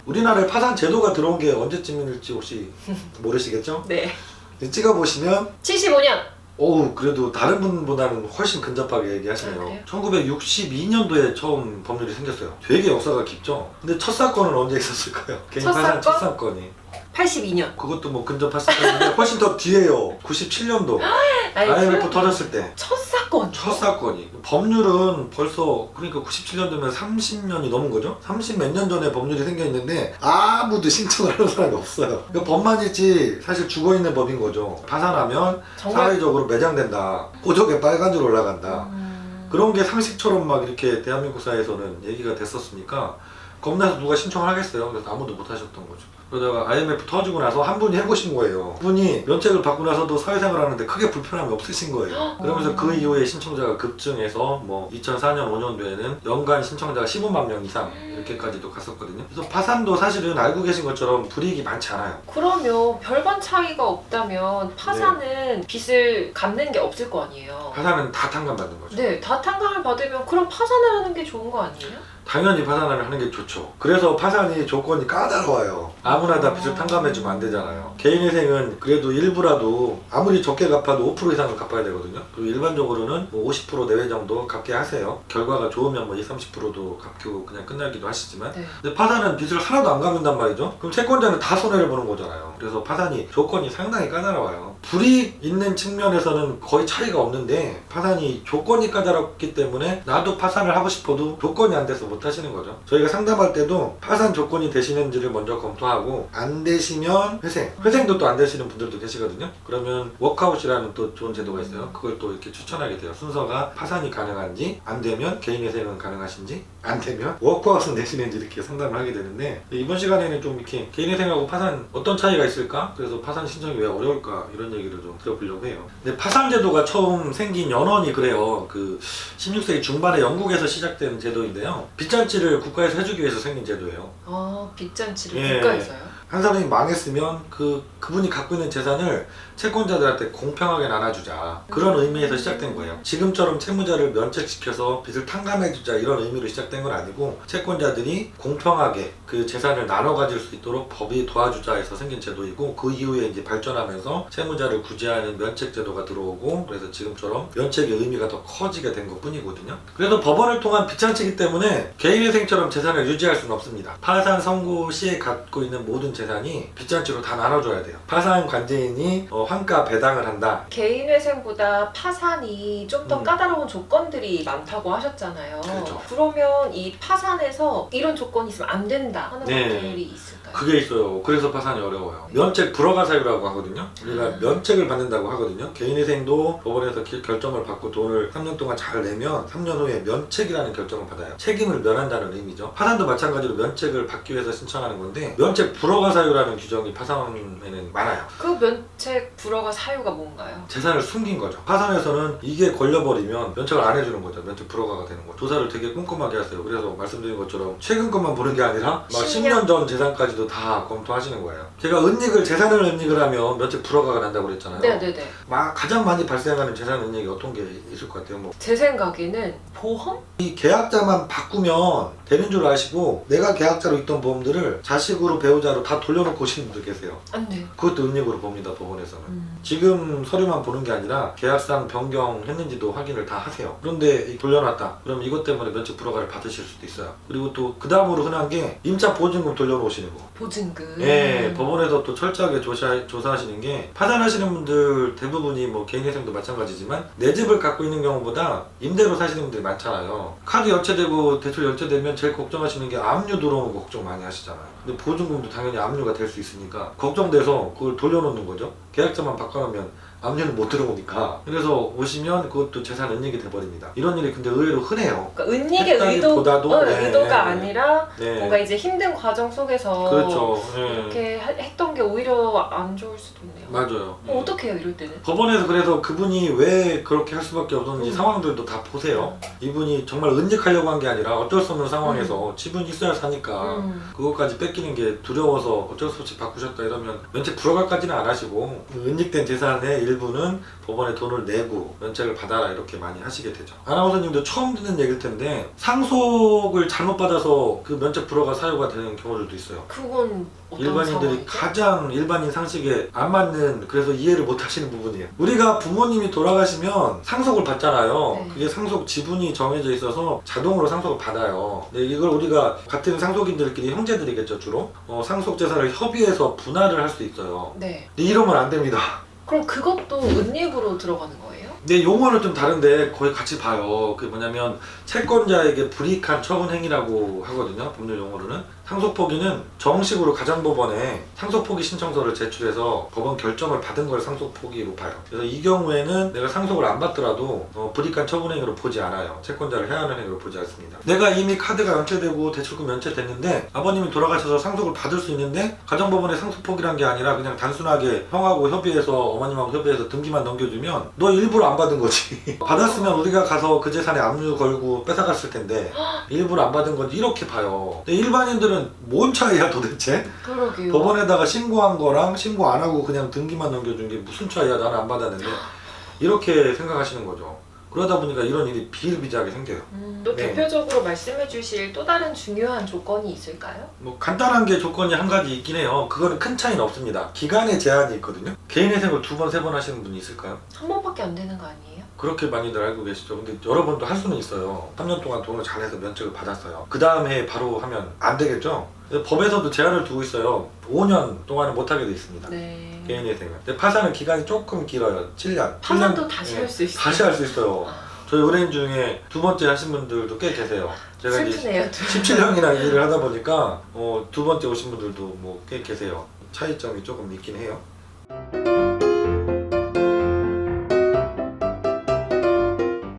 우리나라에 파산 제도가 들어온 게 언제쯤일지 혹시 모르시겠죠? 네. 찍어보시면 75년. 오우 그래도 다른 분보다는 훨씬 근접하게 얘기하시네요. 아, 그래요? 1962년도에 처음 법률이 생겼어요. 되게 역사가 깊죠? 근데 첫 사건은 언제 있었을까요? 개인 첫 파산 첫 사건? 사건이 82년. 그것도 뭐 근접하실 텐데 훨씬 더 뒤에요. 97년도 IMF 터졌을 때 첫 사건. 첫 사건이. 법률은 벌써 그러니까 97년도면 30년이 넘은 거죠? 30 몇 년 전에 법률이 생겨 있는데 아무도 신청을 하는 사람이 없어요. 그 법만 있지 사실 죽어있는 법인 거죠. 파산하면 정말? 사회적으로 매장된다. 꼬적에 빨간 줄 올라간다. 그런 게 상식처럼 막 이렇게 대한민국 사회에서는 얘기가 됐었으니까 겁나서 누가 신청을 하겠어요. 그래서 아무도 못 하셨던 거죠. 그러다가 IMF 터지고 나서 한 분이 해보신 거예요. 그분이 면책을 받고 나서도 사회생활 하는데 크게 불편함이 없으신 거예요. 그러면서 그 이후에 신청자가 급증해서 뭐 2004년 5년도에는 연간 신청자가 15만 명 이상 이렇게까지도 갔었거든요. 그래서 파산도 사실은 알고 계신 것처럼 불이익이 많지 않아요. 그러면 별반 차이가 없다면 파산은 빚을 갚는 게 없을 거 아니에요? 파산은 다 탕감받는 거죠. 네, 다 탕감을 받으면 그럼 파산을 하는 게 좋은 거 아니에요? 당연히 파산을 하는 게 좋죠. 그래서 파산이 조건이 까다로워요. 아무나 다 빚을 탕감해주면 안 되잖아요. 개인회생은 그래도 일부라도 아무리 적게 갚아도 5% 이상을 갚아야 되거든요. 그리고 일반적으로는 뭐 50% 내외 정도 갚게 하세요. 결과가 좋으면 뭐 20, 30%도 갚고 그냥 끝나기도 하시지만 네. 근데 파산은 빚을 하나도 안 갚는단 말이죠. 그럼 채권자는 다 손해를 보는 거잖아요. 그래서 파산이 조건이 상당히 까다로워요. 불이익 있는 측면에서는 거의 차이가 없는데 파산이 조건이 까다롭기 때문에 나도 파산을 하고 싶어도 조건이 안 돼서 못 하시는 거죠. 저희가 상담할 때도 파산 조건이 되시는지를 먼저 검토하고 안 되시면 회생도 또 안 되시는 분들도 계시거든요. 그러면 워크아웃이라는 또 좋은 제도가 있어요. 그걸 또 이렇게 추천하게 돼요. 순서가 파산이 가능한지, 안 되면 개인회생은 가능하신지, 안 되면 워크아웃은 되시는지 이렇게 상담을 하게 되는데 이번 시간에는 좀 이렇게 개인회생하고 파산 어떤 차이가 있을까? 그래서 파산 신청이 왜 어려울까? 이런 얘기를 좀 들어보려고 해요. 근데 파산 제도가 처음 생긴 연원이 그래요. 그 16세기 중반에 영국에서 시작된 제도인데요. 빚잔치를 국가에서 해주기 위해서 생긴 제도예요. 아, 빚잔치를 예. 국가에서요? 한 사람이 망했으면 그분이 갖고 있는 재산을 채권자들한테 공평하게 나눠주자 그런 의미에서 시작된 거예요. 지금처럼 채무자를 면책시켜서 빚을 탕감해주자 이런 의미로 시작된 건 아니고 채권자들이 공평하게 그 재산을 나눠 가질 수 있도록 법이 도와주자 해서 생긴 제도이고 그 이후에 이제 발전하면서 채무자를 구제하는 면책 제도가 들어오고 그래서 지금처럼 면책의 의미가 더 커지게 된 것 뿐이거든요. 그래도 법원을 통한 빚잔치이기 때문에 개인회생처럼 재산을 유지할 수는 없습니다. 파산 선고 시에 갖고 있는 모든 재산이 빚잔치로 다 나눠줘야 돼요. 파산 관제인이 환가 배당을 한다. 개인회생보다 파산이 좀 더 까다로운 조건들이 많다고 하셨잖아요. 그렇죠. 그러면 이 파산에서 이런 조건이 있으면 안 된다 하는 네. 것들이 있을까요? 그게 있어요. 그래서 파산이 어려워요. 면책 불허가 사유라고 하거든요. 우리가 면책을 받는다고 하거든요. 개인회생도 법원에서 결정을 받고 돈을 3년 동안 잘 내면 3년 후에 면책이라는 결정을 받아요. 책임을 면한다는 의미죠. 파산도 마찬가지로 면책을 받기 위해서 신청하는 건데 면책 불허가 사유라는 규정이 파산에는 많아요. 그 면책 불허가 사유가 뭔가요? 재산을 숨긴 거죠. 파산에서는 이게 걸려버리면 면책을 안 해주는 거죠. 면책 불허가가 되는 거죠. 조사를 되게 꼼꼼하게 하세요. 그래서 말씀드린 것처럼 최근 것만 보는 게 아니라 막 10년 전 재산까지도 다 검토하시는 거예요. 제가 재산을 은닉을 하면 면책 불허가가 난다고 그랬잖아요. 네네네. 가장 많이 발생하는 재산 은닉이 어떤 게 있을 것 같아요? 뭐 제 생각에는 보험? 이 계약자만 바꾸면 되는 줄 아시고 내가 계약자로 있던 보험들을 자식으로 배우자로 다 돌려놓고 오시는 분들 계세요. 안 돼요. 그것도 은닉으로 봅니다. 법원에서는. 지금 서류만 보는 게 아니라 계약상 변경했는지도 확인을 다 하세요. 그런데 돌려놨다. 그럼 이것 때문에 면책 불허가를 받으실 수도 있어요. 그리고 또 그 다음으로 흔한 게 임차 보증금 돌려놓으시는 거. 보증금. 예, 법원에서 또 철저하게 조사하시는 게 파산하시는 분들 대부분이 뭐 개인회생도 마찬가지지만 내 집을 갖고 있는 경우보다 임대로 사시는 분들이 많잖아요. 카드 연체되고 대출 연체되면 제일 걱정하시는 게 압류 들어오는 거 걱정 많이 하시잖아요. 근데 보증금도 당연히 압류가 될 수 있으니까 걱정돼서 그걸 돌려놓는 거죠. 계약자만 바꿔놓으면 압류는 못 들어오니까. 그래서 오시면 그것도 재산 은닉이 돼버립니다. 이런 일이 근데 의외로 흔해요. 그러니까 은닉의 했다기보다도 의도가 아니라 네. 뭔가 이제 힘든 과정 속에서 그렇죠. 네. 이렇게 했던 게 오히려 안 좋을 수도 있네요. 맞아요. 어떻게 해요 이럴 때는? 법원에서 그래서 그분이 왜 그렇게 할 수밖에 없었는지 상황들도 다 보세요. 이분이 정말 은닉하려고 한 게 아니라 어쩔 수 없는 상황에서 집은 있어야 사니까 그것까지 뺏기는 게 두려워서 어쩔 수 없이 바꾸셨다 이러면 면책 불허가까지는 안 하시고 은닉된 재산의 일부는 법원에 돈을 내고 면책을 받아라 이렇게 많이 하시게 되죠. 아나운서님도 처음 듣는 얘기일 텐데 상속을 잘못 받아서 그 면책 불허가 사유가 되는 경우들도 있어요. 그건 어떤 일반인들이 상황이죠? 가장 일반인 상식에 안 맞는, 그래서 이해를 못 하시는 부분이에요. 우리가 부모님이 돌아가시면 상속을 받잖아요. 네. 그게 상속 지분이 정해져 있어서 자동으로 상속을 받아요. 근데 이걸 우리가 같은 상속인들끼리, 형제들이겠죠 주로, 상속 재산을 협의해서 분할을 할 수 있어요. 네. 근데 이러면 안 됩니다. 그럼 그것도 은닉으로 들어가는 거예요? 근데 용어는 좀 다른데 거의 같이 봐요. 그게 뭐냐면 채권자에게 불이익한 처분 행위라고 하거든요. 법률 용어로는. 상속포기는 정식으로 가정법원에 상속포기 신청서를 제출해서 법원 결정을 받은 걸 상속포기로 봐요. 그래서 이 경우에는 내가 상속을 안 받더라도 불이익한 처분 행위로 보지 않아요. 채권자를 해하는 행위로 보지 않습니다. 내가 이미 카드가 연체되고 대출금 연체됐는데 아버님이 돌아가셔서 상속을 받을 수 있는데 가정법원의 상속포기란 게 아니라 그냥 단순하게 형하고 협의해서, 어머님하고 협의해서 등기만 넘겨주면 너 일부러 안 받은 거지. 받았으면 우리가 가서 그 재산에 압류 걸고 뺏어갔을 텐데 일부러 안 받은 건지 이렇게 봐요. 근데 일반인들은 뭔 차이야 도대체? 그러게요. 법원에다가 신고한 거랑 신고 안 하고 그냥 등기만 넘겨준 게 무슨 차이야? 나는 안 받았는데. 이렇게 생각하시는 거죠. 그러다 보니까 이런 일이 비일비재하게 생겨요. 또 네. 대표적으로 말씀해 주실 또 다른 중요한 조건이 있을까요? 뭐 간단한 게 조건이 한 가지 있긴 해요. 그거는 큰 차이는 없습니다. 기간의 제한이 있거든요. 개인회생을 2번, 3번 하시는 분이 있을까요? 한 번밖에 안 되는 거 아니에요? 그렇게 많이들 알고 계시죠. 근데 여러 번도 할 수는 있어요. 3년 동안 돈을 잘해서 면책을 받았어요. 그 다음 해에 바로 하면 안 되겠죠? 그래서 법에서도 제한을 두고 있어요. 5년 동안은 못하게 돼 있습니다. 네. 개인회생은. 근데 파산은 기간이 조금 길어요. 7년. 파산도 다시 할 수 있어요? 다시 할 수 있어요. 아, 저희 의뢰인 중에 2번째 하신 분들도 꽤 계세요. 제가 이제 슬프네요. 17년이나 일을 하다 보니까 2번째 오신 분들도 뭐 꽤 계세요. 차이점이 조금 있긴 해요.